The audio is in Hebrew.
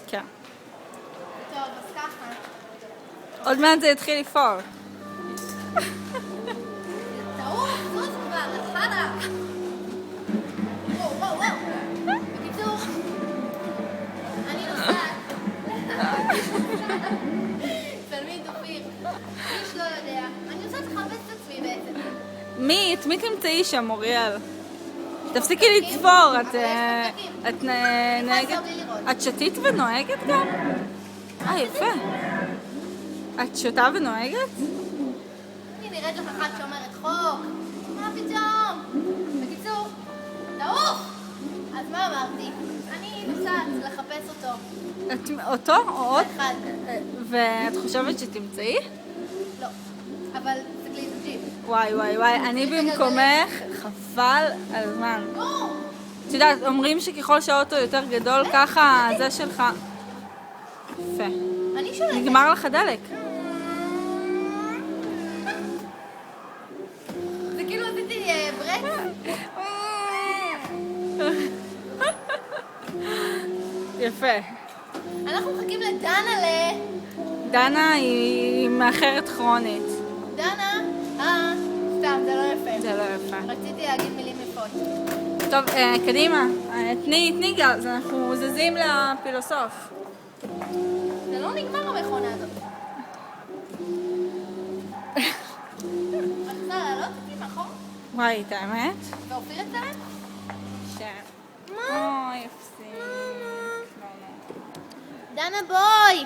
כן. טוב, אז ככה. עוד מעט זה יתחיל לפעול. תעוף, זוז כבר, חלה. וואו. בקיצור, אני נוסעת. תלמיד אופיר. איש לא יודע. אני נוסעת לחפש את עצמי בעצם. את מי תמצאי שם, אוריאל? תפסיקי לצפור, את נהגת? את שתית ונוהגת גם? יפה. את שותה ונוהגת? אני נראית לך אחת שאומרת חוק. מה פתאום? בקיצור, תעוף! אז מה אמרתי? אני נוסעת לחפש אותו. אותו או עוד? אחד. ואת חושבת שתמצאי? לא. אבל זה כלי תקשיב. וואי, אני במקומך חבל על זמן. או! את יודעת, אומרים שככל שהאוטו יותר גדול, ככה זה שלך. יפה. אני שולטת. נגמר לך דלק. זה כאילו עשיתי ברק. יפה. אנחנו מחכים לדנה דנה היא מאחרת כרונית. דנה? סתם, זה לא יפה. זה לא יפה. רציתי להגיד מילים יפות. טוב, קדימה. תני גז, אנחנו זזים לפילוסוף. זה לא נגמר המכונה הזאת. רצתה לעלות אותי מאחור? וואי, את האמת? ואופיר אצלם? אוי, אפסי. דנה בואי!